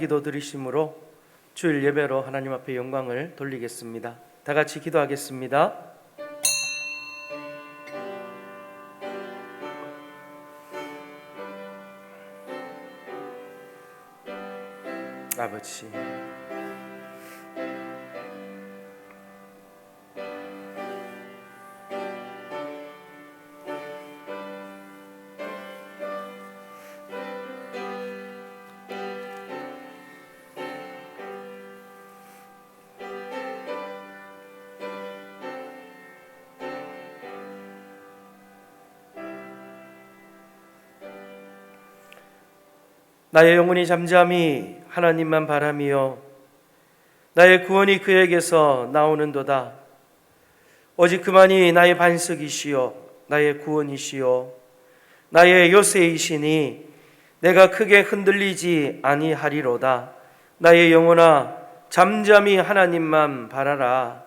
기도 드리심으로 주일 예배로 하나님 앞에 영광을 돌리겠습니다. 다 같이 기도하겠습니다. 아버지, 나의 영혼이 잠잠히 하나님만 바라며 나의 구원이 그에게서 나오는도다. 오직 그만이 나의 반석이시요 나의 구원이시요 나의 요새이시니 내가 크게 흔들리지 아니하리로다. 나의 영혼아 잠잠히 하나님만 바라라.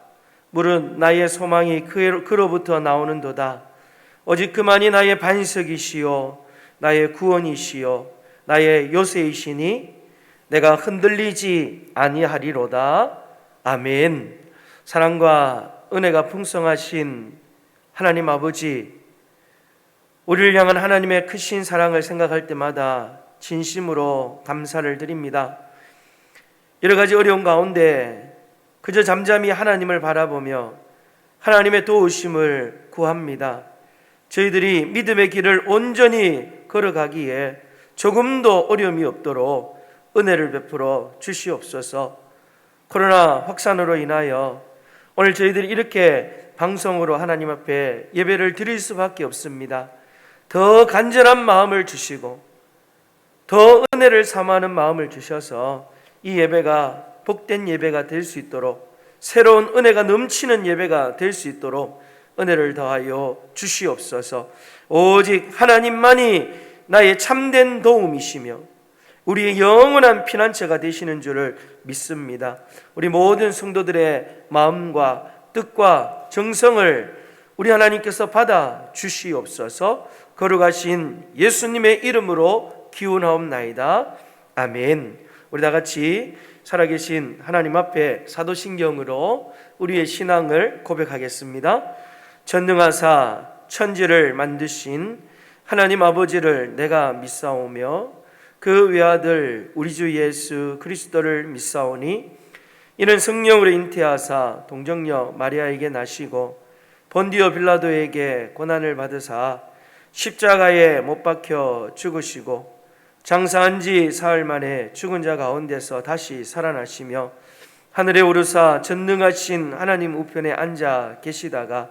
물은 나의 소망이 그로부터 나오는도다. 오직 그만이 나의 반석이시요 나의 구원이시요 나의 요새이시니 내가 흔들리지 아니하리로다. 아멘. 사랑과 은혜가 풍성하신 하나님 아버지, 우리를 향한 하나님의 크신 사랑을 생각할 때마다 진심으로 감사를 드립니다. 여러 가지 어려운 가운데 그저 잠잠히 하나님을 바라보며 하나님의 도우심을 구합니다. 저희들이 믿음의 길을 온전히 걸어가기에 조금도 어려움이 없도록 은혜를 베풀어 주시옵소서. 코로나 확산으로 인하여 오늘 저희들이 이렇게 방송으로 하나님 앞에 예배를 드릴 수밖에 없습니다. 더 간절한 마음을 주시고 더 은혜를 사모하는 마음을 주셔서 이 예배가 복된 예배가 될 수 있도록, 새로운 은혜가 넘치는 예배가 될 수 있도록 은혜를 더하여 주시옵소서. 오직 하나님만이 나의 참된 도움이시며 우리의 영원한 피난처가 되시는 줄을 믿습니다. 우리 모든 성도들의 마음과 뜻과 정성을 우리 하나님께서 받아 주시옵소서. 거룩하신 예수님의 이름으로 기원하옵나이다. 아멘. 우리 다 같이 살아계신 하나님 앞에 사도신경으로 우리의 신앙을 고백하겠습니다. 전능하사 천지를 만드신 하나님 아버지를 내가 믿사오며 그 외아들 우리 주 예수 그리스도를 믿사오니 이는 성령으로 잉태하사 동정녀 마리아에게 나시고 본디오 빌라도에게 고난을 받으사 십자가에 못 박혀 죽으시고 장사한 지 사흘 만에 죽은 자 가운데서 다시 살아나시며 하늘에 오르사 전능하신 하나님 우편에 앉아 계시다가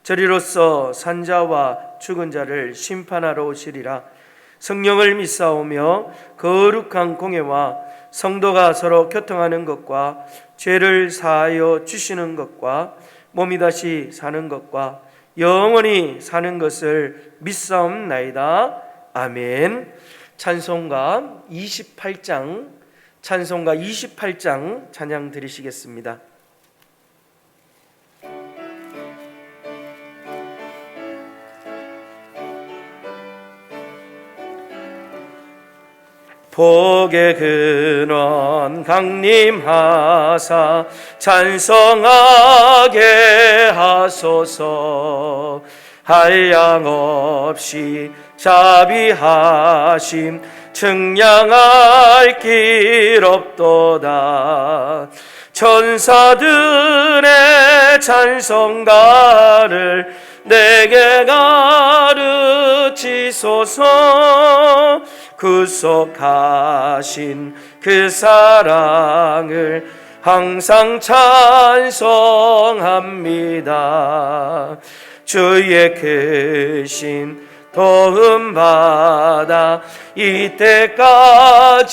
저리로서 산자와 죽은 자를 심판하러 오시리라. 성령을 믿사오며 거룩한 공예와 성도가 서로 교통하는 것과 죄를 사하여 주시는 것과 몸이 다시 사는 것과 영원히 사는 것을 믿사옵나이다. 아멘. 찬송가 28장 찬양 드리시겠습니다. 복의 근원 강림하사 찬송하게 하소서. 한량없이 자비하심 측량할 길 없도다. 천사들의 찬송가를 내게 가르치소서. 구속하신 그 사랑을 항상 찬송합니다. 주의 크신 도움 받아 이때까지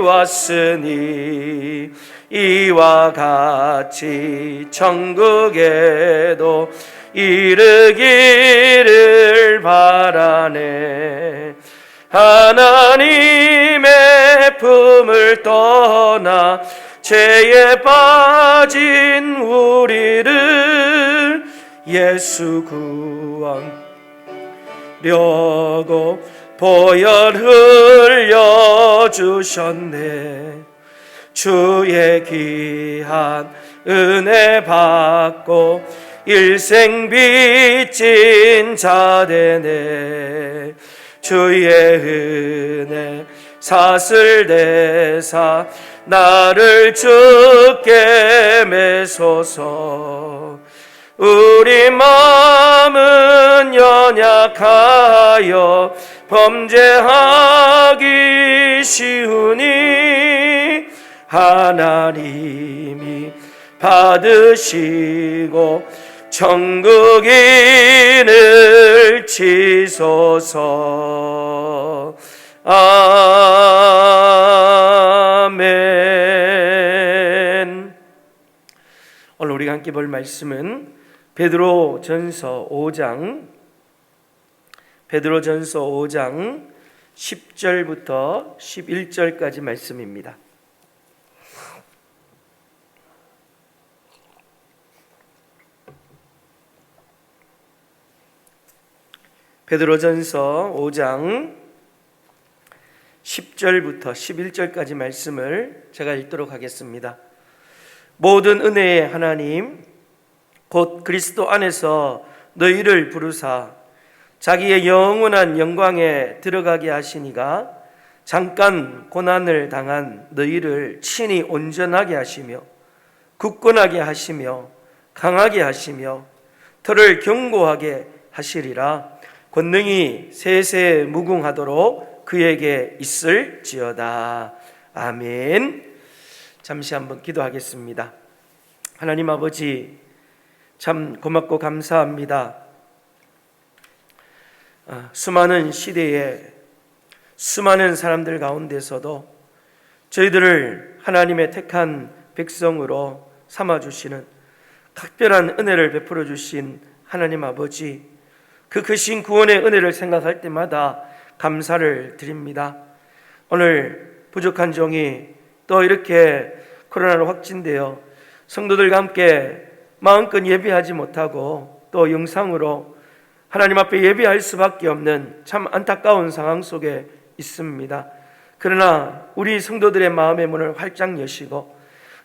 왔으니 이와 같이 천국에도 이르기를 바라네. 하나님의 품을 떠나 죄에 빠진 우리를 예수 구하려고 보혈 흘려주셨네. 주의 귀한 은혜 받고 일생 빚진 자 되네. 주의 은혜 사슬 대사 나를 주께 매소서. 우리 마음은 연약하여 범죄하기 쉬우니 하나님이 받으시고 천국인을 치소서. 아멘. 오늘 우리가 함께 볼 말씀은 베드로전서 5장 10절부터 11절까지 말씀입니다. 베드로전서 5장 10절부터 11절까지 말씀을 제가 읽도록 하겠습니다. 모든 은혜의 하나님 곧 그리스도 안에서 너희를 부르사 자기의 영원한 영광에 들어가게 하시니가 잠깐 고난을 당한 너희를 친히 온전하게 하시며 굳건하게 하시며 강하게 하시며 털을 견고하게 하시리라. 권능이 세세 무궁하도록 그에게 있을지어다. 아멘. 잠시 한번 기도하겠습니다. 하나님 아버지, 참 고맙고 감사합니다. 수많은 시대에 수많은 사람들 가운데서도 저희들을 하나님의 택한 백성으로 삼아주시는 각별한 은혜를 베풀어 주신 하나님 아버지, 그 크신 구원의 은혜를 생각할 때마다 감사를 드립니다. 오늘 부족한 종이 또 이렇게 코로나로 확진되어 성도들과 함께 마음껏 예배하지 못하고 또 영상으로 하나님 앞에 예배할 수밖에 없는 참 안타까운 상황 속에 있습니다. 그러나 우리 성도들의 마음의 문을 활짝 여시고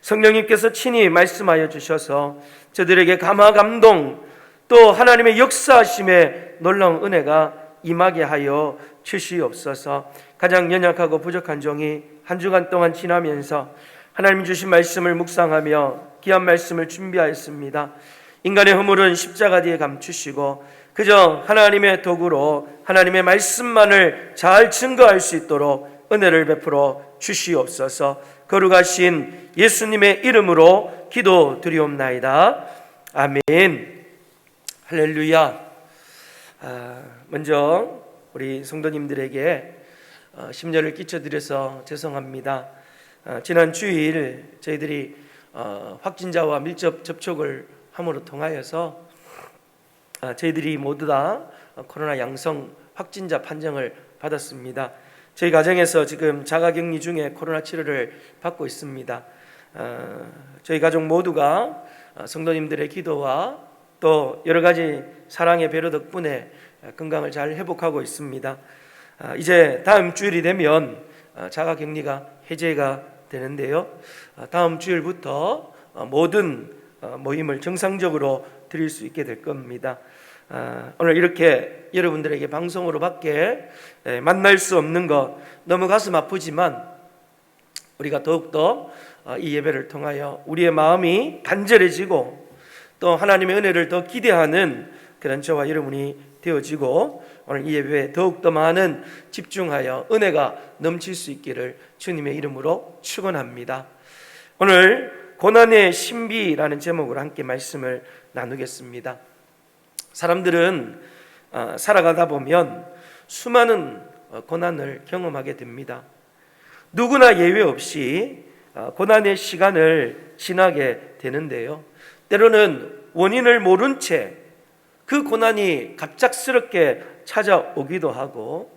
성령님께서 친히 말씀하여 주셔서 저들에게 감화 감동 또 하나님의 역사하심의 놀라운 은혜가 임하게 하여 주시옵소서. 가장 연약하고 부족한 종이 한 주간 동안 지나면서 하나님 주신 말씀을 묵상하며 귀한 말씀을 준비하였습니다. 인간의 허물은 십자가 뒤에 감추시고 그저 하나님의 도구로 하나님의 말씀만을 잘 증거할 수 있도록 은혜를 베풀어 주시옵소서. 거룩하신 예수님의 이름으로 기도드리옵나이다. 아멘. 할렐루야. 먼저 우리 성도님들에게 심려를 끼쳐드려서 죄송합니다. 지난 주일 저희들이 확진자와 밀접 접촉을 함으로 통하여서 저희들이 모두 다 코로나 양성 확진자 판정을 받았습니다. 저희 가정에서 지금 자가격리 중에 코로나 치료를 받고 있습니다. 저희 가족 모두가 성도님들의 기도와 또 여러 가지 사랑의 배려 덕분에 건강을 잘 회복하고 있습니다. 이제 다음 주일이 되면 자가격리가 해제가 되는데요. 다음 주일부터 모든 모임을 정상적으로 드릴 수 있게 될 겁니다. 오늘 이렇게 여러분들에게 방송으로밖에 만날 수 없는 것 너무 가슴 아프지만 우리가 더욱더 이 예배를 통하여 우리의 마음이 간절해지고 또 하나님의 은혜를 더 기대하는 그런 저와 여러분이 되어지고 오늘 이 예배에 더욱더 많은 집중하여 은혜가 넘칠 수 있기를 주님의 이름으로 축원합니다. 오늘 고난의 신비라는 제목으로 함께 말씀을 나누겠습니다. 사람들은 살아가다 보면 수많은 고난을 경험하게 됩니다. 누구나 예외 없이 고난의 시간을 지나게 되는데요. 때로는 원인을 모른 채 그 고난이 갑작스럽게 찾아오기도 하고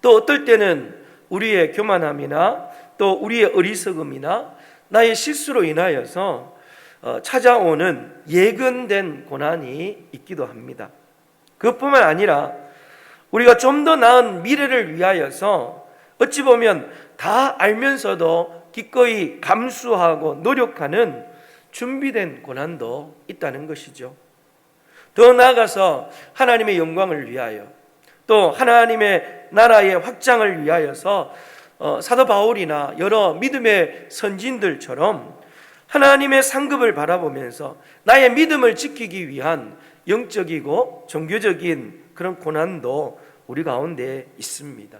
또 어떨 때는 우리의 교만함이나 또 우리의 어리석음이나 나의 실수로 인하여서 찾아오는 예견된 고난이 있기도 합니다. 그것뿐만 아니라 우리가 좀 더 나은 미래를 위하여서 어찌 보면 다 알면서도 기꺼이 감수하고 노력하는 준비된 고난도 있다는 것이죠. 더 나아가서 하나님의 영광을 위하여 또 하나님의 나라의 확장을 위하여서 사도 바울이나 여러 믿음의 선진들처럼 하나님의 상급을 바라보면서 나의 믿음을 지키기 위한 영적이고 종교적인 그런 고난도 우리 가운데 있습니다.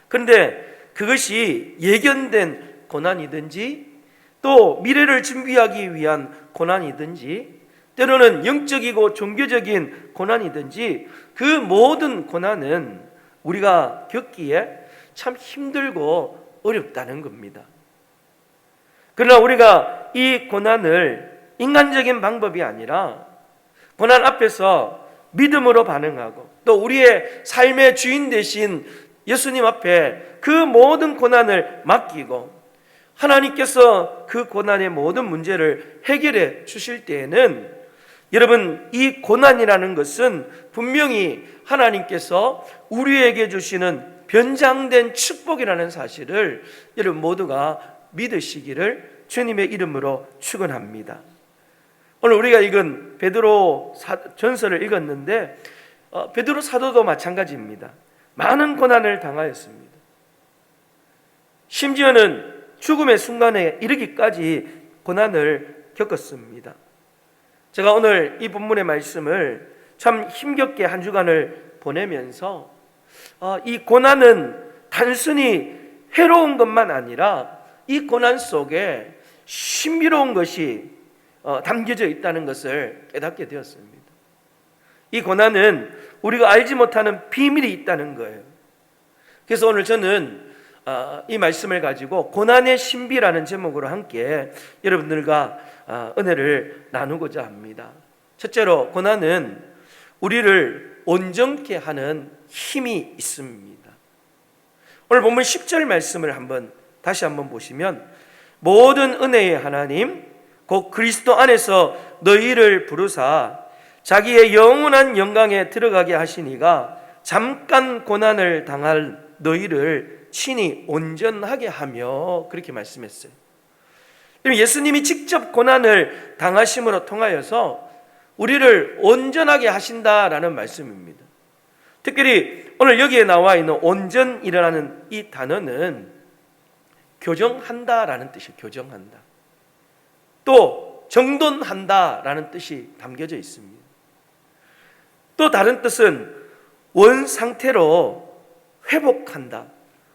그런데 그것이 예견된 고난이든지 또 미래를 준비하기 위한 고난이든지 때로는 영적이고 종교적인 고난이든지 그 모든 고난은 우리가 겪기에 참 힘들고 어렵다는 겁니다. 그러나 우리가 이 고난을 인간적인 방법이 아니라 고난 앞에서 믿음으로 반응하고 또 우리의 삶의 주인 되신 예수님 앞에 그 모든 고난을 맡기고 하나님께서 그 고난의 모든 문제를 해결해 주실 때에는 여러분, 이 고난이라는 것은 분명히 하나님께서 우리에게 주시는 변장된 축복이라는 사실을 여러분 모두가 믿으시기를 주님의 이름으로 축원합니다. 오늘 우리가 읽은 베드로 전서를 읽었는데 베드로 사도도 마찬가지입니다. 많은 고난을 당하였습니다. 심지어는 죽음의 순간에 이르기까지 고난을 겪었습니다. 제가 오늘 이 본문의 말씀을 참 힘겹게 한 주간을 보내면서 이 고난은 단순히 해로운 것만 아니라 이 고난 속에 신비로운 것이 담겨져 있다는 것을 깨닫게 되었습니다. 이 고난은 우리가 알지 못하는 비밀이 있다는 거예요. 그래서 오늘 저는 이 말씀을 가지고 고난의 신비라는 제목으로 함께 여러분들과 은혜를 나누고자 합니다. 첫째로 고난은 우리를 온전케 하는 힘이 있습니다. 오늘 본문 10절 말씀을 다시 한번 보시면 모든 은혜의 하나님 곧 그리스도 안에서 너희를 부르사 자기의 영원한 영광에 들어가게 하시니가 잠깐 고난을 당할 너희를 친히 온전하게 하며 그렇게 말씀했어요. 예수님이 직접 고난을 당하심으로 통하여서 우리를 온전하게 하신다라는 말씀입니다. 특별히 오늘 여기에 나와 있는 온전이라는 이 단어는 교정한다라는 뜻이에요. 교정한다. 또 정돈한다라는 뜻이 담겨져 있습니다. 또 다른 뜻은 원 상태로 회복한다,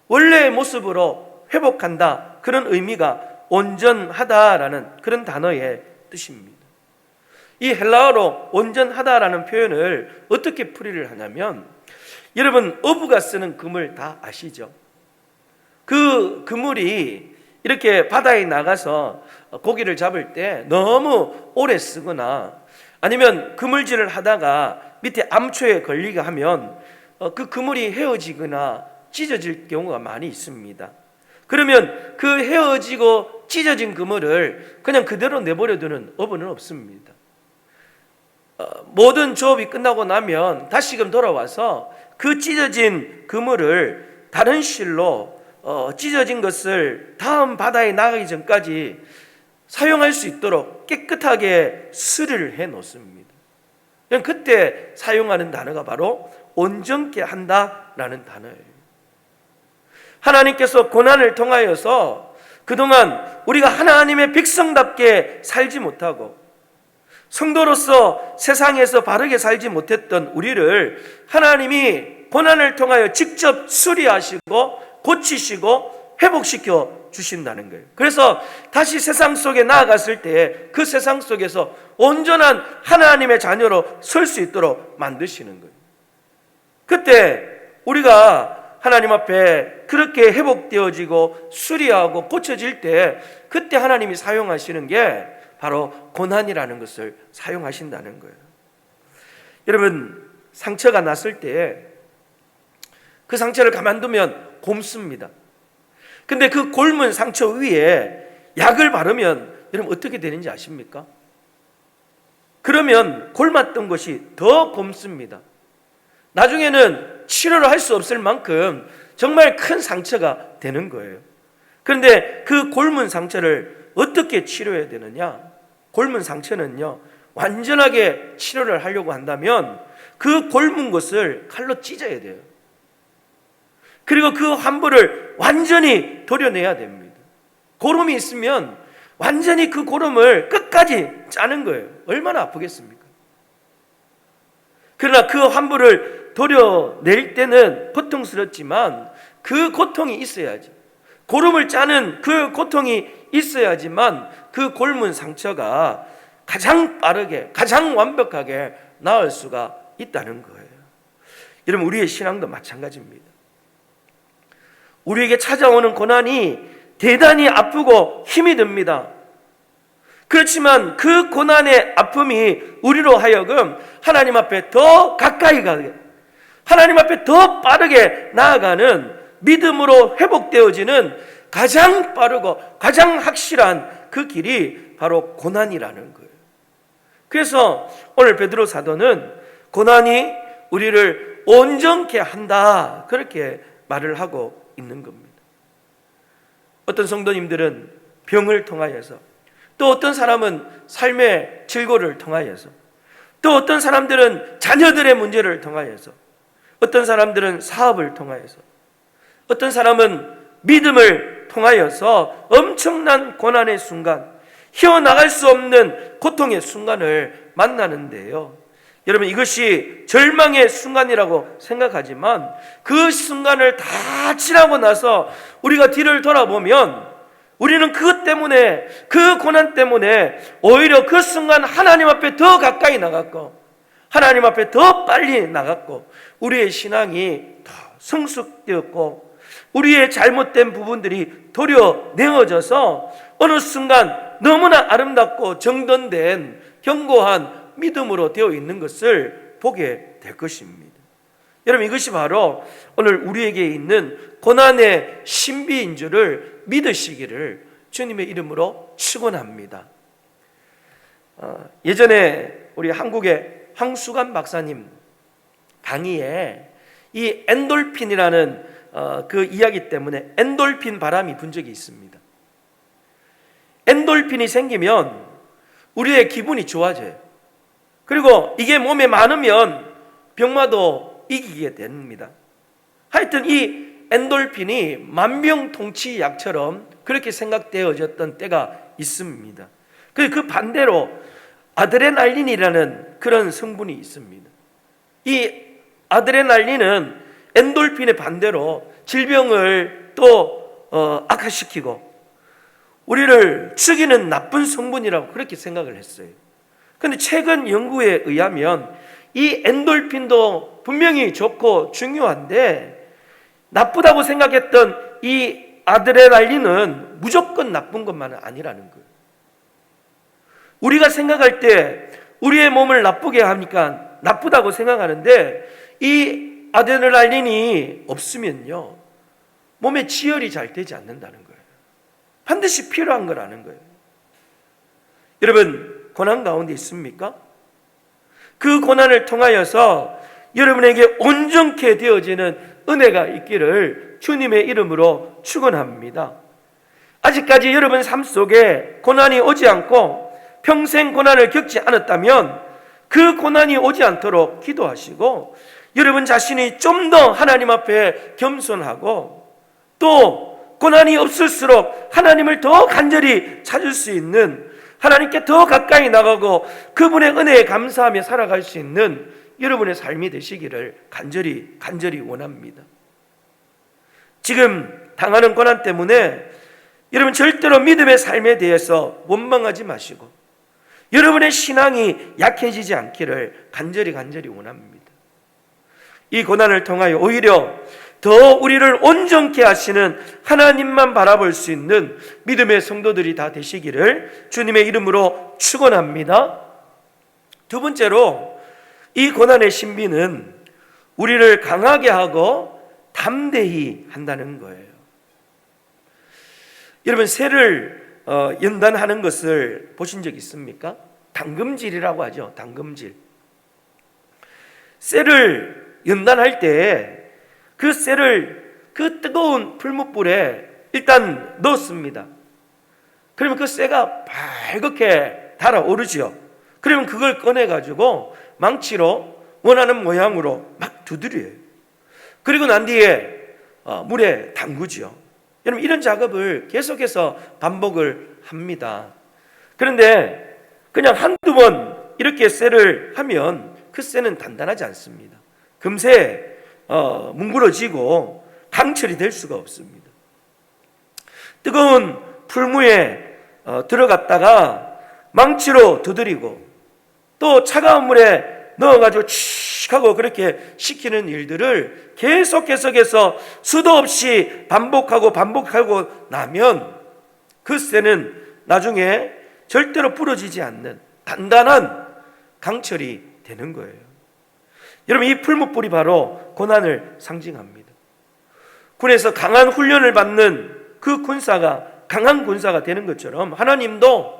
원래의 모습으로 회복한다, 그런 의미가 온전하다라는 그런 단어의 뜻입니다. 이 헬라어로 온전하다라는 표현을 어떻게 풀이를 하냐면, 여러분 어부가 쓰는 그물 다 아시죠? 그 그물이 이렇게 바다에 나가서 고기를 잡을 때 너무 오래 쓰거나 아니면 그물질을 하다가 밑에 암초에 걸리게 하면 그 그물이 헤어지거나 찢어질 경우가 많이 있습니다. 그러면 그 헤어지고 찢어진 그물을 그냥 그대로 내버려 두는 어부는 없습니다. 모든 조업이 끝나고 나면 다시금 돌아와서 그 찢어진 그물을 다른 실로 찢어진 것을 다음 바다에 나가기 전까지 사용할 수 있도록 깨끗하게 수리를 해 놓습니다. 그때 사용하는 단어가 바로 온전케 한다라는 단어예요. 하나님께서 고난을 통하여서 그동안 우리가 하나님의 백성답게 살지 못하고 성도로서 세상에서 바르게 살지 못했던 우리를 하나님이 고난을 통하여 직접 수리하시고 고치시고 회복시켜 주신다는 거예요. 그래서 다시 세상 속에 나아갔을 때 그 세상 속에서 온전한 하나님의 자녀로 설 수 있도록 만드시는 거예요. 그때 우리가 하나님 앞에 그렇게 회복되어지고 수리하고 고쳐질 때 그때 하나님이 사용하시는 게 바로 고난이라는 것을 사용하신다는 거예요. 여러분, 상처가 났을 때 그 상처를 가만두면 곪습니다. 근데 그 곪은 상처 위에 약을 바르면 여러분 어떻게 되는지 아십니까? 그러면 곪았던 것이 더 곪습니다. 나중에는 치료를 할 수 없을 만큼 정말 큰 상처가 되는 거예요. 그런데 그 골문 상처를 어떻게 치료해야 되느냐? 골문 상처는요, 완전하게 치료를 하려고 한다면 그 골문 곳을 칼로 찢어야 돼요. 그리고 그 환부를 완전히 도려내야 됩니다. 고름이 있으면 완전히 그 고름을 끝까지 짜는 거예요. 얼마나 아프겠습니까? 그러나 그 환부를 도려낼 때는 고통스럽지만 그 고통이 있어야지. 고름을 짜는 그 고통이 있어야지만 그 골문 상처가 가장 빠르게, 가장 완벽하게 나을 수가 있다는 거예요. 여러분, 우리의 신앙도 마찬가지입니다. 우리에게 찾아오는 고난이 대단히 아프고 힘이 듭니다. 그렇지만 그 고난의 아픔이 우리로 하여금 하나님 앞에 더 가까이 가게, 하나님 앞에 더 빠르게 나아가는 믿음으로 회복되어지는 가장 빠르고 가장 확실한 그 길이 바로 고난이라는 거예요. 그래서 오늘 베드로 사도는 고난이 우리를 온전케 한다, 그렇게 말을 하고 있는 겁니다. 어떤 성도님들은 병을 통하여서, 또 어떤 사람은 삶의 질고를 통하여서, 또 어떤 사람들은 자녀들의 문제를 통하여서, 어떤 사람들은 사업을 통하여서, 어떤 사람은 믿음을 통하여서 엄청난 고난의 순간, 헤어나갈 수 없는 고통의 순간을 만나는데요, 여러분, 이것이 절망의 순간이라고 생각하지만 그 순간을 다 지나고 나서 우리가 뒤를 돌아보면 우리는 그것 때문에, 그 고난 때문에 오히려 그 순간 하나님 앞에 더 가까이 나갔고, 하나님 앞에 더 빨리 나갔고, 우리의 신앙이 더 성숙되었고, 우리의 잘못된 부분들이 도려내어져서 어느 순간 너무나 아름답고 정돈된 견고한 믿음으로 되어 있는 것을 보게 될 것입니다. 여러분, 이것이 바로 오늘 우리에게 있는 고난의 신비인 줄을 믿으시기를 주님의 이름으로 축원합니다. 예전에 우리 한국의 황수관 박사님 강의에 이 엔돌핀이라는 그 이야기 때문에 엔돌핀 바람이 분 적이 있습니다. 엔돌핀이 생기면 우리의 기분이 좋아져요. 그리고 이게 몸에 많으면 병마도 이기게 됩니다. 하여튼 이 엔돌핀이 만병통치약처럼 그렇게 생각되어졌던 때가 있습니다. 그 반대로 아드레날린이라는 그런 성분이 있습니다. 이 아드레날린은 엔돌핀의 반대로 질병을 또 악화시키고 우리를 죽이는 나쁜 성분이라고 그렇게 생각을 했어요. 그런데 최근 연구에 의하면 이 엔돌핀도 분명히 좋고 중요한데 나쁘다고 생각했던 이 아드레날린은 무조건 나쁜 것만은 아니라는 거예요. 우리가 생각할 때 우리의 몸을 나쁘게 하니까 나쁘다고 생각하는데 이 아드레날린이 없으면요, 몸에 지혈이 잘 되지 않는다는 거예요. 반드시 필요한 거라는 거예요. 여러분, 고난 가운데 있습니까? 그 고난을 통하여서 여러분에게 온전케 되어지는 은혜가 있기를 주님의 이름으로 축원합니다. 아직까지 여러분 삶 속에 고난이 오지 않고 평생 고난을 겪지 않았다면 그 고난이 오지 않도록 기도하시고 여러분 자신이 좀 더 하나님 앞에 겸손하고 또 고난이 없을수록 하나님을 더 간절히 찾을 수 있는, 하나님께 더 가까이 나가고 그분의 은혜에 감사하며 살아갈 수 있는 여러분의 삶이 되시기를 간절히 원합니다. 지금 당하는 고난 때문에 여러분 절대로 믿음의 삶에 대해서 원망하지 마시고 여러분의 신앙이 약해지지 않기를 간절히 원합니다. 이 고난을 통하여 오히려 더 우리를 온전케 하시는 하나님만 바라볼 수 있는 믿음의 성도들이 다 되시기를 주님의 이름으로 축원합니다. 두 번째로, 이 고난의 신비는 우리를 강하게 하고 담대히 한다는 거예요. 여러분, 새를 연단하는 것을 보신 적 있습니까? 당금질이라고 하죠. 당금질. 쇠를 연단할 때 그 쇠를 그 뜨거운 풀무불에 일단 넣었습니다. 그러면 그 쇠가 발겋게 달아오르죠. 그러면 그걸 꺼내가지고 망치로 원하는 모양으로 막 두드려요. 그리고 난 뒤에 물에 담그죠. 여러분, 이런 작업을 계속해서 반복을 합니다. 그런데 그냥 한두 번 이렇게 쇠를 하면 그 쇠는 단단하지 않습니다. 금세 뭉그러지고 강철이 될 수가 없습니다. 뜨거운 풀무에 들어갔다가 망치로 두드리고 또 차가운 물에 넣어가지고 칙 하고 그렇게 식히는 일들을 계속해서 수도 없이 반복하고 나면 그 쇠는 나중에 절대로 부러지지 않는 단단한 강철이 되는 거예요. 여러분, 이 풀무불이 바로 고난을 상징합니다. 군에서 강한 훈련을 받는 그 군사가 강한 군사가 되는 것처럼 하나님도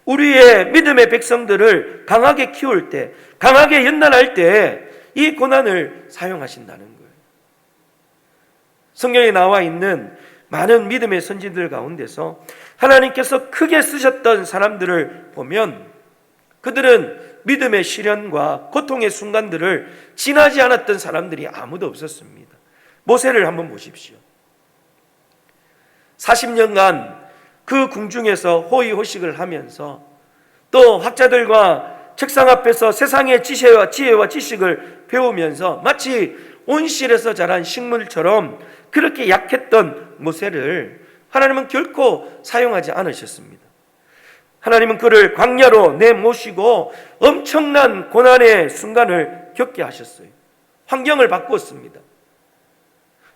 우리의 믿음의 백성들을 강하게 키울 때, 강하게 연단할 때 이 고난을 사용하신다는 거예요. 성경에 나와 있는 많은 믿음의 선지들 가운데서 하나님께서 크게 쓰셨던 사람들을 보면 그들은 믿음의 시련과 고통의 순간들을 지나지 않았던 사람들이 아무도 없었습니다. 모세를 한번 보십시오. 40년간 그 궁중에서 호의호식을 하면서 또 학자들과 책상 앞에서 세상의 지혜와 지식을 배우면서 마치 온실에서 자란 식물처럼 그렇게 약했던 모세를 하나님은 결코 사용하지 않으셨습니다. 하나님은 그를 광야로 내모시고 엄청난 고난의 순간을 겪게 하셨어요. 환경을 바꾸었습니다.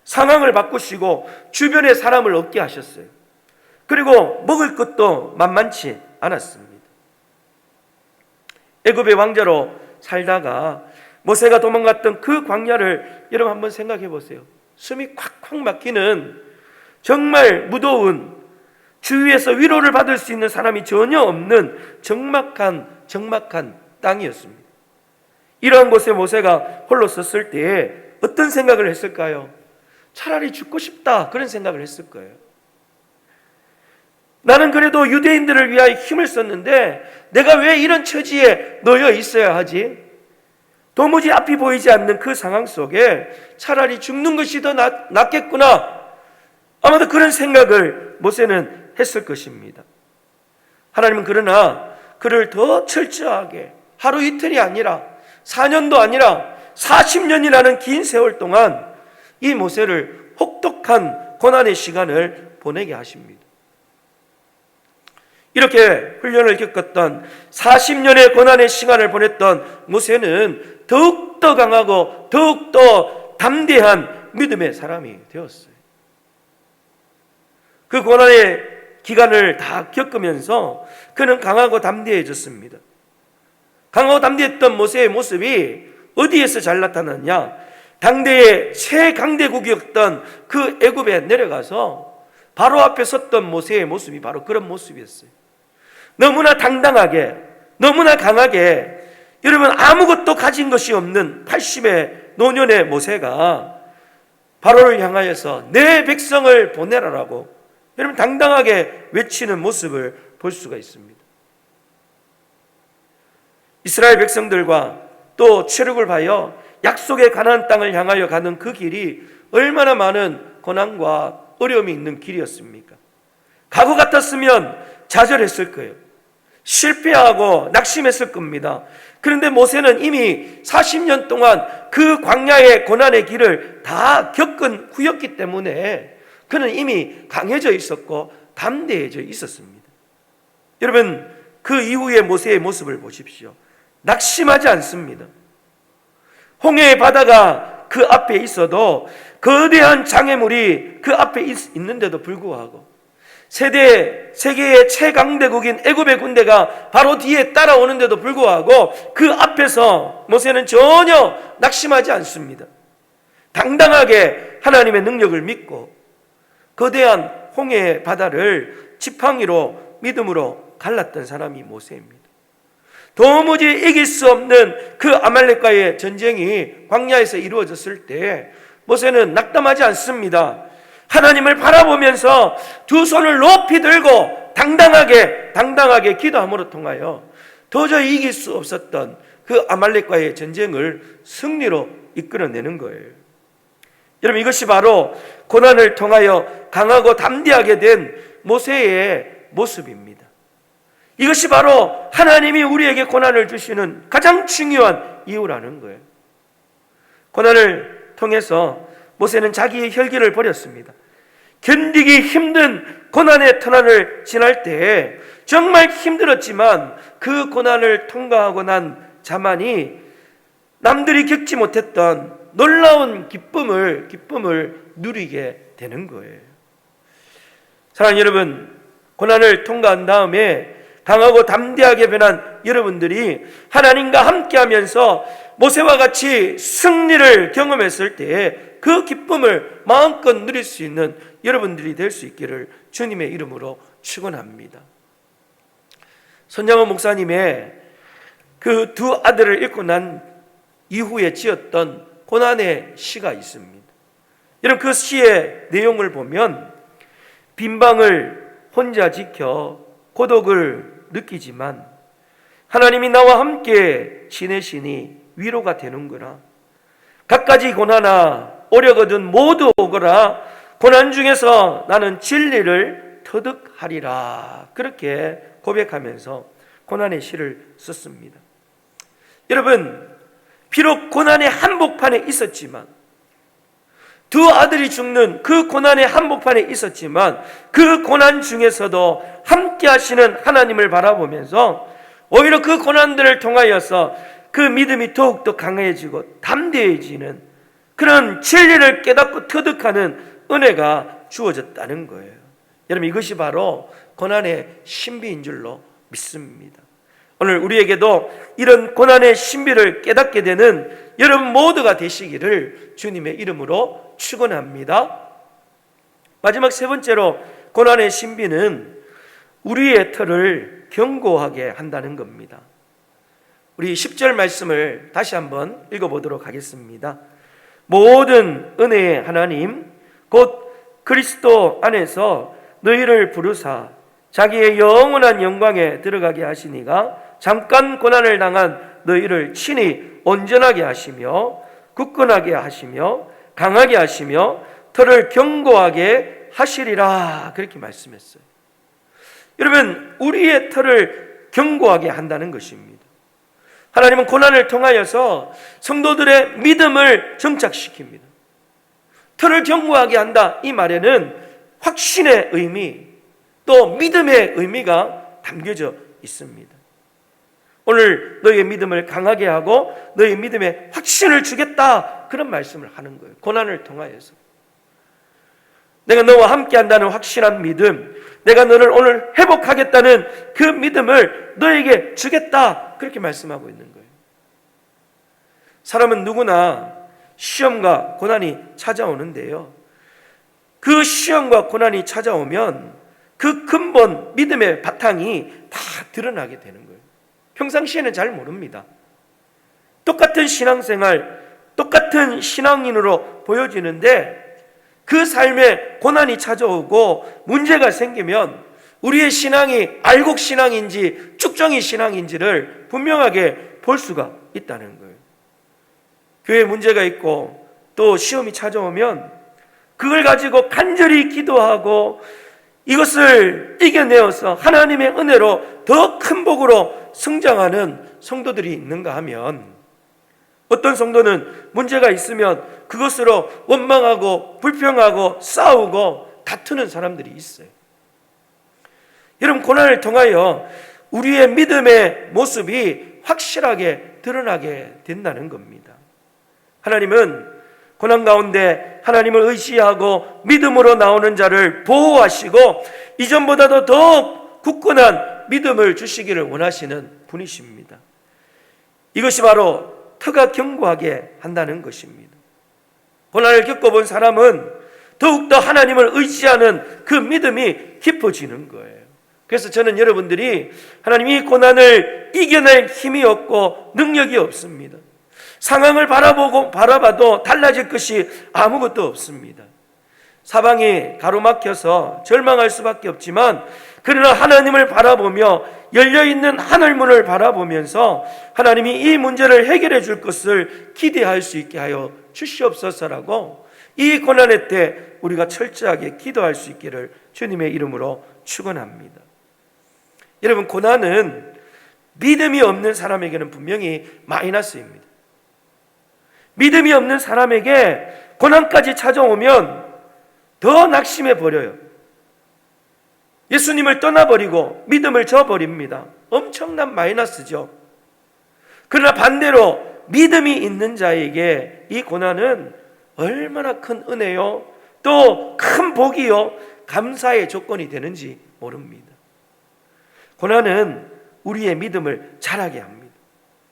상황을 바꾸시고 주변의 사람을 얻게 하셨어요. 그리고 먹을 것도 만만치 않았습니다. 애굽의 왕자로 살다가 모세가 도망갔던 그 광야를 여러분 한번 생각해 보세요. 숨이 콱콱 막히는 정말 무더운, 주위에서 위로를 받을 수 있는 사람이 전혀 없는 적막한 땅이었습니다. 이러한 곳에 모세가 홀로 섰을 때에 어떤 생각을 했을까요? 차라리 죽고 싶다, 그런 생각을 했을 거예요. 나는 그래도 유대인들을 위하여 힘을 썼는데 내가 왜 이런 처지에 놓여 있어야 하지? 도무지 앞이 보이지 않는 그 상황 속에 차라리 죽는 것이 더 낫겠구나, 아마도 그런 생각을 모세는 했을 것입니다. 하나님은 그러나 그를 더 철저하게 하루 이틀이 아니라 4년도 아니라 40년이라는 긴 세월 동안 이 모세를 혹독한 고난의 시간을 보내게 하십니다. 이렇게 훈련을 겪었던 40년의 고난의 시간을 보냈던 모세는 더욱더 강하고 더욱더 담대한 믿음의 사람이 되었어요. 그 고난의 기간을 다 겪으면서 그는 강하고 담대해졌습니다. 강하고 담대했던 모세의 모습이 어디에서 잘 나타났냐? 당대의 최강대국이었던 그 애굽에 내려가서 바로 앞에 섰던 모세의 모습이 바로 그런 모습이었어요. 너무나 당당하게, 너무나 강하게, 여러분 아무것도 가진 것이 없는 80의 노년의 모세가 바로를 향하여서 내 백성을 보내라라고 여러분 당당하게 외치는 모습을 볼 수가 있습니다. 이스라엘 백성들과 또 체력을 하여 약속의 가나안 땅을 향하여 가는 그 길이 얼마나 많은 고난과 어려움이 있는 길이었습니까? 각오 같았으면 좌절했을 거예요. 실패하고 낙심했을 겁니다. 그런데 모세는 이미 40년 동안 그 광야의 고난의 길을 다 겪은 후였기 때문에 그는 이미 강해져 있었고 담대해져 있었습니다. 여러분, 그 이후의 모세의 모습을 보십시오. 낙심하지 않습니다. 홍해의 바다가 그 앞에 있어도 거대한 장애물이 그 앞에 있는데도 불구하고 세계의 최강대국인 애굽의 군대가 바로 뒤에 따라오는데도 불구하고 그 앞에서 모세는 전혀 낙심하지 않습니다. 당당하게 하나님의 능력을 믿고 거대한 홍해의 바다를 지팡이로 믿음으로 갈랐던 사람이 모세입니다. 도무지 이길 수 없는 그 아말렉과의 전쟁이 광야에서 이루어졌을 때 모세는 낙담하지 않습니다. 하나님을 바라보면서 두 손을 높이 들고 당당하게 기도함으로 통하여 도저히 이길 수 없었던 그 아말렉과의 전쟁을 승리로 이끌어내는 거예요. 여러분, 이것이 바로 고난을 통하여 강하고 담대하게 된 모세의 모습입니다. 이것이 바로 하나님이 우리에게 고난을 주시는 가장 중요한 이유라는 거예요. 고난을 통해서 모세는 자기의 혈기를 버렸습니다. 견디기 힘든 고난의 터널을 지날 때 정말 힘들었지만 그 고난을 통과하고 난 자만이 남들이 겪지 못했던 놀라운 기쁨을 누리게 되는 거예요. 사랑하는 여러분, 고난을 통과한 다음에 강하고 담대하게 변한 여러분들이 하나님과 함께하면서 모세와 같이 승리를 경험했을 때 그 기쁨을 마음껏 누릴 수 있는 여러분들이 될 수 있기를 주님의 이름으로 축원합니다. 손장호 목사님의 그 두 아들을 잃고 난 이후에 지었던 고난의 시가 있습니다. 여러분, 그 시의 내용을 보면 빈방을 혼자 지켜 고독을 느끼지만 하나님이 나와 함께 지내시니 위로가 되는구나. 갖가지 고난아 오려거든 모두 오거라. 고난 중에서 나는 진리를 터득하리라. 그렇게 고백하면서 고난의 시를 썼습니다. 여러분, 비록 고난의 한복판에 있었지만, 두 아들이 죽는 그 고난의 한복판에 있었지만 그 고난 중에서도 함께 하시는 하나님을 바라보면서 오히려 그 고난들을 통하여서 그 믿음이 더욱더 강해지고 담대해지는 그런 진리를 깨닫고 터득하는 은혜가 주어졌다는 거예요. 여러분, 이것이 바로 고난의 신비인 줄로 믿습니다. 오늘 우리에게도 이런 고난의 신비를 깨닫게 되는 여러분 모두가 되시기를 주님의 이름으로 축원합니다. 마지막 세 번째로 고난의 신비는 우리의 털을 견고하게 한다는 겁니다. 우리 10절 말씀을 다시 한번 읽어보도록 하겠습니다. 모든 은혜의 하나님 곧 그리스도 안에서 너희를 부르사 자기의 영원한 영광에 들어가게 하시니가 잠깐 고난을 당한 너희를 친히 온전하게 하시며 굳건하게 하시며 강하게 하시며 털을 견고하게 하시리라. 그렇게 말씀했어요. 여러분, 우리의 털을 견고하게 한다는 것입니다. 하나님은 고난을 통하여서 성도들의 믿음을 정착시킵니다. 털을 견고하게 한다, 이 말에는 확신의 의미, 또 믿음의 의미가 담겨져 있습니다. 오늘 너희의 믿음을 강하게 하고 너희의 믿음에 확신을 주겠다, 그런 말씀을 하는 거예요. 고난을 통하여서 내가 너와 함께 한다는 확실한 믿음, 내가 너를 오늘 회복하겠다는 그 믿음을 너에게 주겠다, 그렇게 말씀하고 있는 거예요. 사람은 누구나 시험과 고난이 찾아오는데요, 그 시험과 고난이 찾아오면 그 근본 믿음의 바탕이 다 드러나게 되는 거예요. 평상시에는 잘 모릅니다. 똑같은 신앙생활, 똑같은 신앙인으로 보여지는데 그 삶에 고난이 찾아오고 문제가 생기면 우리의 신앙이 알곡 신앙인지 쭉정이 신앙인지를 분명하게 볼 수가 있다는 거예요. 교회에 문제가 있고 또 시험이 찾아오면 그걸 가지고 간절히 기도하고 이것을 이겨내어서 하나님의 은혜로 더 큰 복으로 성장하는 성도들이 있는가 하면, 어떤 성도는 문제가 있으면 그것으로 원망하고 불평하고 싸우고 다투는 사람들이 있어요. 여러분, 고난을 통하여 우리의 믿음의 모습이 확실하게 드러나게 된다는 겁니다. 하나님은 고난 가운데 하나님을 의지하고 믿음으로 나오는 자를 보호하시고 이전보다도 더욱 굳건한 믿음을 주시기를 원하시는 분이십니다. 이것이 바로 터가 견고하게 한다는 것입니다. 고난을 겪어본 사람은 더욱더 하나님을 의지하는 그 믿음이 깊어지는 거예요. 그래서 저는 여러분들이 하나님 이 고난을 이겨낼 힘이 없고 능력이 없습니다. 상황을 바라봐도 달라질 것이 아무것도 없습니다. 사방이 가로막혀서 절망할 수밖에 없지만, 그러나 하나님을 바라보며 열려있는 하늘문을 바라보면서 하나님이 이 문제를 해결해 줄 것을 기대할 수 있게 하여 주시옵소서라고 이 고난의 때 우리가 철저하게 기도할 수 있기를 주님의 이름으로 축원합니다. 여러분, 고난은 믿음이 없는 사람에게는 분명히 마이너스입니다. 믿음이 없는 사람에게 고난까지 찾아오면 더 낙심해 버려요. 예수님을 떠나버리고 믿음을 저버립니다. 엄청난 마이너스죠. 그러나 반대로 믿음이 있는 자에게 이 고난은 얼마나 큰 은혜요, 또 큰 복이요, 감사의 조건이 되는지 모릅니다. 고난은 우리의 믿음을 자라게 합니다.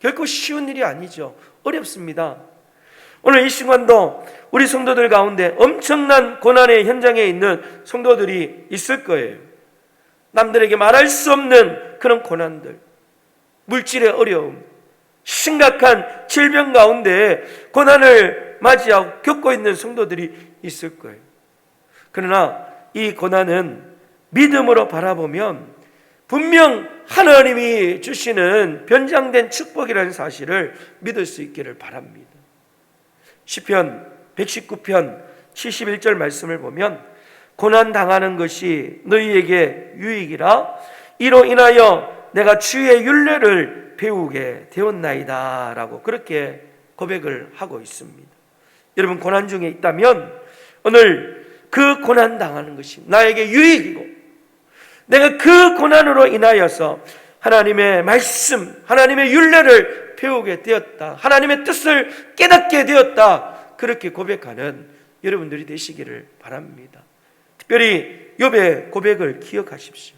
결코 쉬운 일이 아니죠. 어렵습니다. 오늘 이 시간도 우리 성도들 가운데 엄청난 고난의 현장에 있는 성도들이 있을 거예요. 남들에게 말할 수 없는 그런 고난들, 물질의 어려움, 심각한 질병 가운데 고난을 맞이하고 겪고 있는 성도들이 있을 거예요. 그러나 이 고난은 믿음으로 바라보면 분명 하나님이 주시는 변장된 축복이라는 사실을 믿을 수 있기를 바랍니다. 시편 119편 71절 말씀을 보면 고난 당하는 것이 너희에게 유익이라 이로 인하여 내가 주의 율례를 배우게 되었나이다 라고 그렇게 고백을 하고 있습니다. 여러분, 고난 중에 있다면 오늘 그 고난 당하는 것이 나에게 유익이고 내가 그 고난으로 인하여서 하나님의 말씀, 하나님의 율례를 배우게 되었다, 하나님의 뜻을 깨닫게 되었다, 그렇게 고백하는 여러분들이 되시기를 바랍니다. 특별히 욥의 고백을 기억하십시오.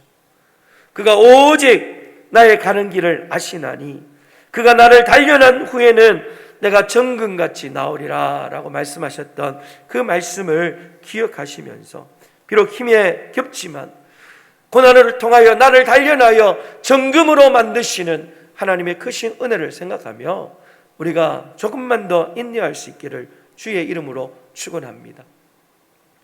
그가 오직 나의 가는 길을 아시나니 그가 나를 단련한 후에는 내가 정금같이 나오리라 라고 말씀하셨던 그 말씀을 기억하시면서 비록 힘에 겹지만 고난을 통하여 나를 단련하여 정금으로 만드시는 하나님의 크신 은혜를 생각하며 우리가 조금만 더 인내할 수 있기를 주의 이름으로 축원합니다.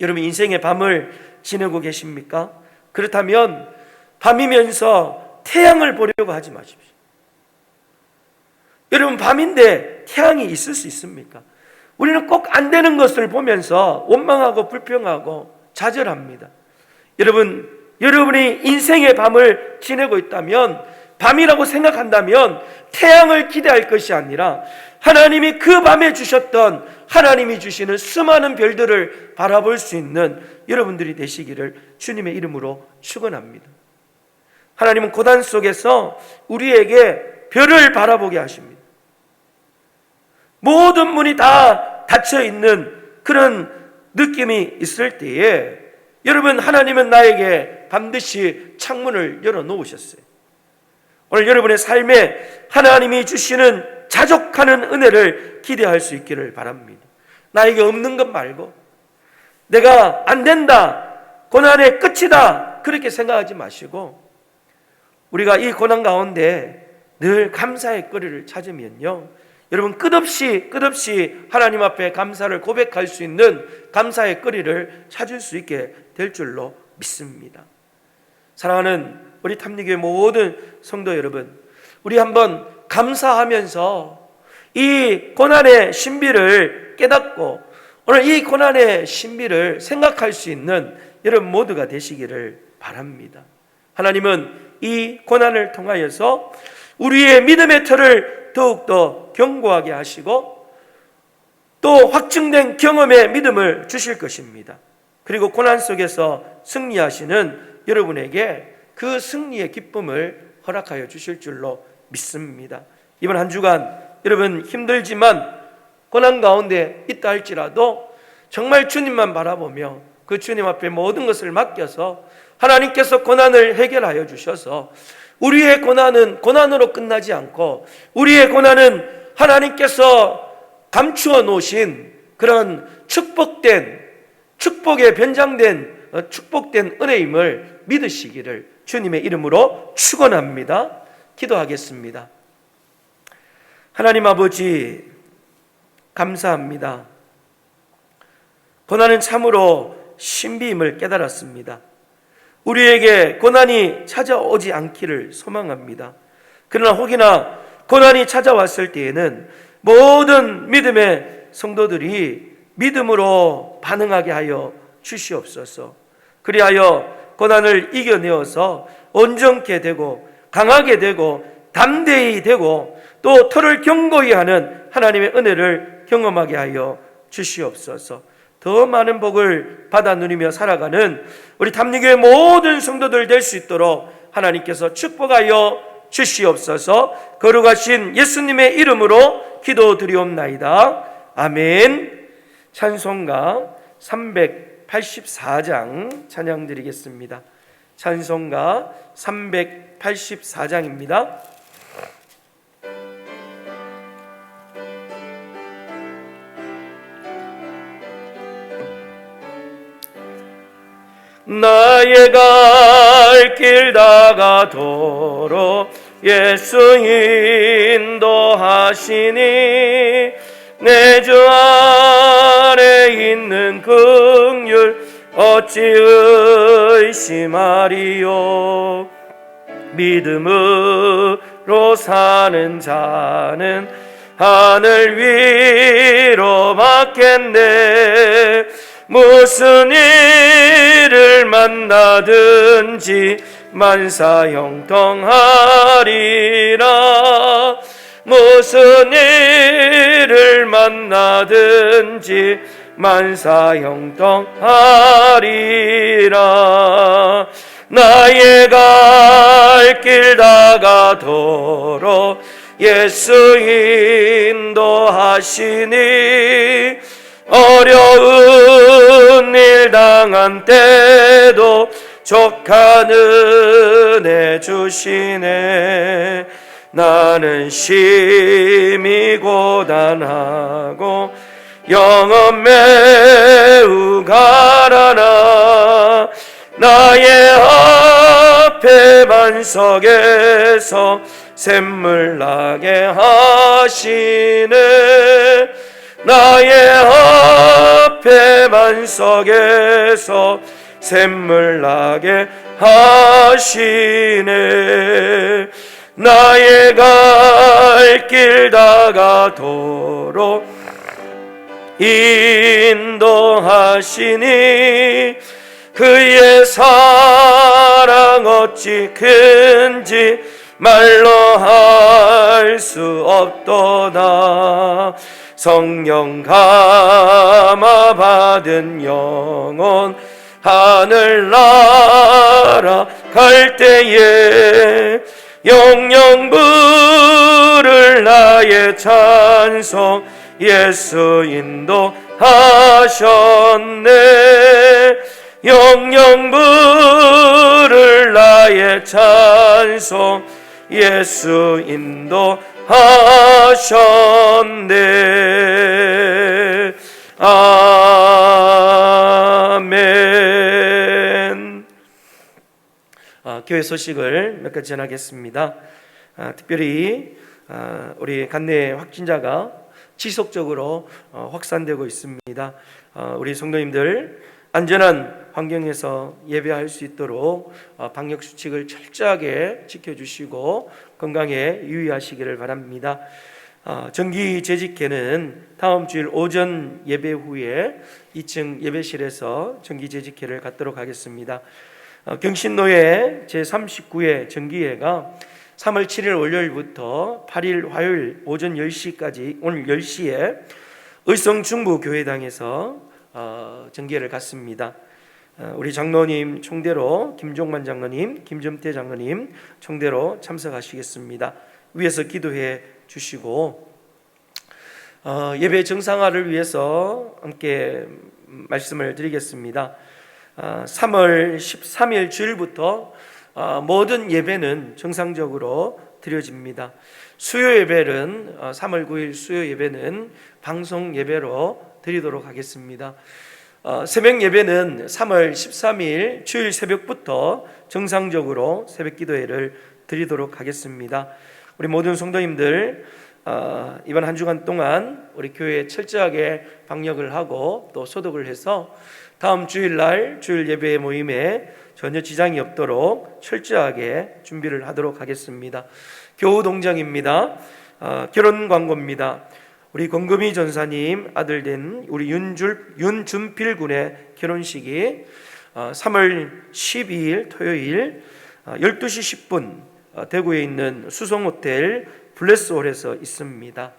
여러분, 인생의 밤을 지내고 계십니까? 그렇다면 밤이면서 태양을 보려고 하지 마십시오. 여러분, 밤인데 태양이 있을 수 있습니까? 우리는 꼭 안 되는 것을 보면서 원망하고 불평하고 좌절합니다. 여러분이 인생의 밤을 지내고 있다면, 밤이라고 생각한다면 태양을 기대할 것이 아니라 하나님이 그 밤에 주셨던, 하나님이 주시는 수많은 별들을 바라볼 수 있는 여러분들이 되시기를 주님의 이름으로 축원합니다. 하나님은 고난 속에서 우리에게 별을 바라보게 하십니다. 모든 문이 다 닫혀 있는 그런 느낌이 있을 때에 여러분, 하나님은 나에게 반드시 창문을 열어 놓으셨어요. 오늘 여러분의 삶에 하나님이 주시는 자족하는 은혜를 기대할 수 있기를 바랍니다. 나에게 없는 것 말고 내가 안 된다, 고난의 끝이다, 그렇게 생각하지 마시고 우리가 이 고난 가운데 늘 감사의 거리를 찾으면요, 여러분 끝없이 하나님 앞에 감사를 고백할 수 있는 감사의 거리를 찾을 수 있게 될 줄로 믿습니다. 사랑하는 우리 탐리교회 모든 성도 여러분, 우리 한번 감사하면서 이 고난의 신비를 깨닫고 오늘 이 고난의 신비를 생각할 수 있는 여러분 모두가 되시기를 바랍니다. 하나님은 이 고난을 통하여서 우리의 믿음의 터를 더욱더 견고하게 하시고 또 확증된 경험의 믿음을 주실 것입니다. 그리고 고난 속에서 승리하시는 여러분에게 그 승리의 기쁨을 허락하여 주실 줄로 믿습니다. 이번 한 주간 여러분 힘들지만 고난 가운데 있다 할지라도 정말 주님만 바라보며 그 주님 앞에 모든 것을 맡겨서 하나님께서 고난을 해결하여 주셔서 우리의 고난은 고난으로 끝나지 않고 우리의 고난은 하나님께서 감추어 놓으신 그런 축복의 변장된 축복된 은혜임을 믿으시기를 주님의 이름으로 축원합니다. 기도하겠습니다. 하나님 아버지, 감사합니다. 고난은 참으로 신비임을 깨달았습니다. 우리에게 고난이 찾아오지 않기를 소망합니다. 그러나 혹이나 고난이 찾아왔을 때에는 모든 믿음의 성도들이 믿음으로 반응하게 하여 주시옵소서. 그리하여 고난을 이겨내어서 온전케 되고 강하게 되고 담대히 되고 또 터를 견고히 하는 하나님의 은혜를 경험하게 하여 주시옵소서. 더 많은 복을 받아 누리며 살아가는 우리 담리교회 모든 성도들 될 수 있도록 하나님께서 축복하여 주시옵소서. 거룩하신 예수님의 이름으로 기도드리옵나이다. 아멘. 찬송가 384장 찬양 드리겠습니다. 찬송가 384장입니다. 나의 갈 길 다가도록 예수 인도하시니 내 주 안에 있는 긍휼 어찌 의심하리요. 믿음으로 사는 자는 하늘 위로 받겠네. 무슨 일을 만나든지 만사 형통하리라. 무슨 일을 만나든지 만사 형통하리라. 나의 갈 길 다가도록 예수 인도하시니 어려운 일 당한 때도 족한 은혜 주시네. 나는 심히 고단하고 영혼 매우 가라나. 나의 앞에 반석에서 샘물 나게 하시네. 나의 앞에 반석에서 샘물 나게 하시네. 나의 갈 길 다가도록 인도하시니 그의 사랑 어찌 큰지 말로 할 수 없도다. 성령 감화 받은 영혼 하늘나라 갈 때에 영영 부를 나의 찬송 예수 인도하셨네. 영영 부를 나의 찬송 예수 인도하셨네. 아멘. 교회 소식을 몇 가지 전하겠습니다. 특별히 우리 간내 확진자가 지속적으로 확산되고 있습니다. 우리 성도님들 안전한 환경에서 예배할 수 있도록 방역 수칙을 철저하게 지켜주시고 건강에 유의하시기를 바랍니다. 정기 재직회는 다음 주일 오전 예배 후에 2층 예배실에서 정기 재직회를 갖도록 하겠습니다. 경신노예 제39회 정기회가 3월 7일 월요일부터 8일 화요일 오전 10시까지 오늘 10시에 의성 중부교회당에서 정기회를 갖습니다. 우리 장로님 총대로 김종만 장로님, 김점태 장로님 총대로 참석하시겠습니다. 위에서 기도해 주시고 예배 정상화를 위해서 함께 말씀을 드리겠습니다. 3월 13일 주일부터 모든 예배는 정상적으로 드려집니다. 수요 예배는 3월 9일 수요 예배는 방송 예배로 드리도록 하겠습니다. 새벽 예배는 3월 13일 주일 새벽부터 정상적으로 새벽 기도회를 드리도록 하겠습니다. 우리 모든 성도님들 이번 한 주간 동안 우리 교회에 철저하게 방역을 하고 또 소독을 해서 다음 주일날 주일 예배 모임에 전혀 지장이 없도록 철저하게 준비를 하도록 하겠습니다. 교우 동정입니다. 결혼 광고입니다. 우리 권금희 전사님 아들 된 우리 윤준필 군의 결혼식이 3월 12일 토요일 12시 10분 대구에 있는 수성호텔 블레스홀에서 있습니다.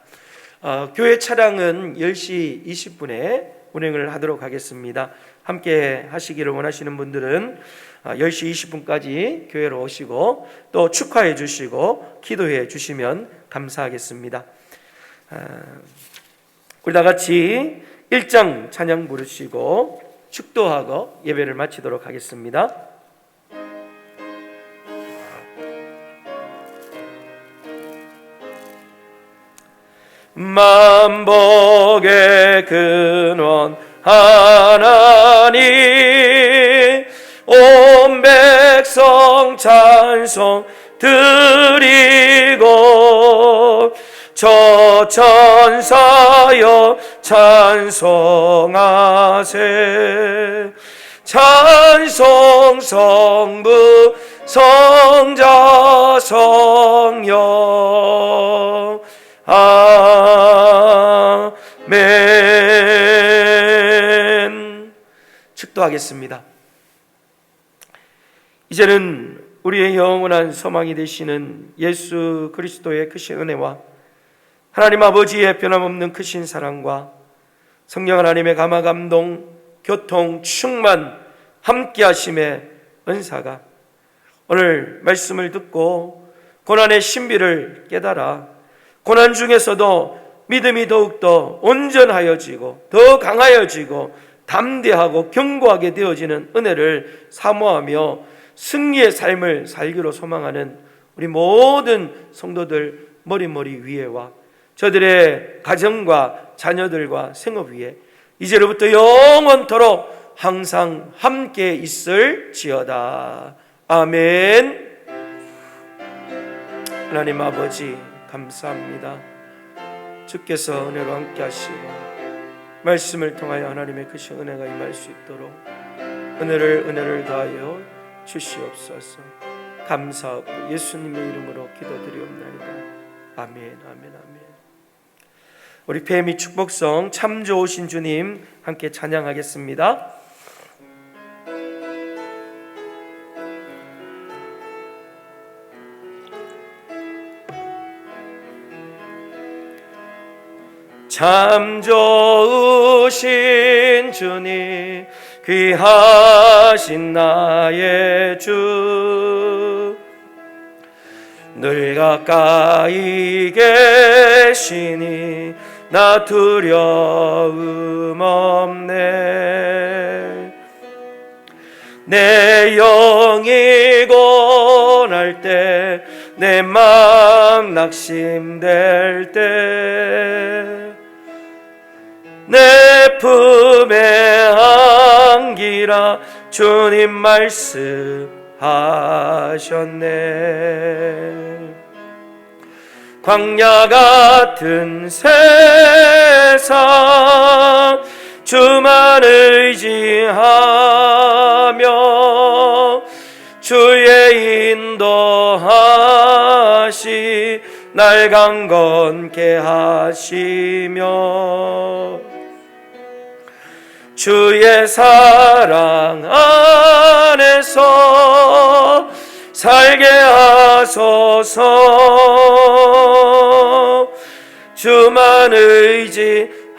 교회 차량은 10시 20분에 운행을 하도록 하겠습니다. 함께 하시기를 원하시는 분들은 10시 20분까지 교회로 오시고 또 축하해 주시고 기도해 주시면 감사하겠습니다. 우리 다 같이 1장 찬양 부르시고 축도하고 예배를 마치도록 하겠습니다. 만복의 근원 하나님 온 백성 찬송 드리고 저 천사여 찬송하세 찬송 성부 성자 성령 아멘. 축도하겠습니다. 이제는 우리의 영원한 소망이 되시는 예수 그리스도의 크신 은혜와 하나님 아버지의 변함없는 크신 사랑과 성령 하나님의 감화 감동 교통 충만 함께 하심의 은사가 오늘 말씀을 듣고 고난의 신비를 깨달아 고난 중에서도 믿음이 더욱더 온전하여지고 더 강하여지고 담대하고 견고하게 되어지는 은혜를 사모하며 승리의 삶을 살기로 소망하는 우리 모든 성도들 머리 위에와 저들의 가정과 자녀들과 생업 위에 이제로부터 영원토록 항상 함께 있을지어다. 아멘. 하나님 아버지 감사합니다. 주께서 은혜로 함께 하시고 말씀을 통하여 하나님의 크신 은혜가 임할 수 있도록 은혜를 다하여 주시옵소서. 감사하고 예수님의 이름으로 기도드리옵나이다. 아멘. 우리 폐미 축복성 참 좋으신 주님 함께 찬양하겠습니다. 참 좋으신 주님 귀하신 나의 주 늘 가까이 계시니 나 두려움 없네. 내 영이 고날 때 내 맘 낙심될 때 내 품에 안기라 주님 말씀하셨네. 광야 같은 세상 주만 의지하며 주의 인도하시 날 강건케 하시며 주의 사랑 안에서 살게 하소서. 주만 의지하리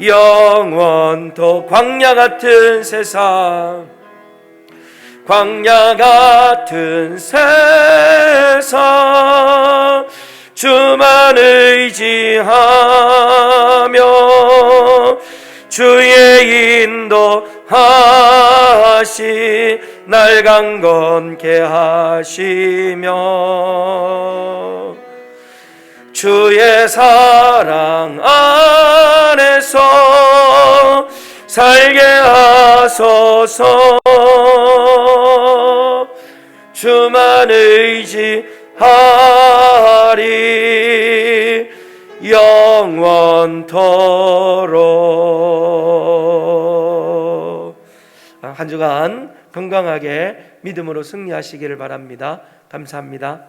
영원토. 광야 같은 세상 주만 의지하며 주의 인도하시 날 강건케 하시며 주의 사랑 안에서 살게 하소서. 주만 의지하리 영원토록. 한 주간 건강하게 믿음으로 승리하시기를 바랍니다. 감사합니다.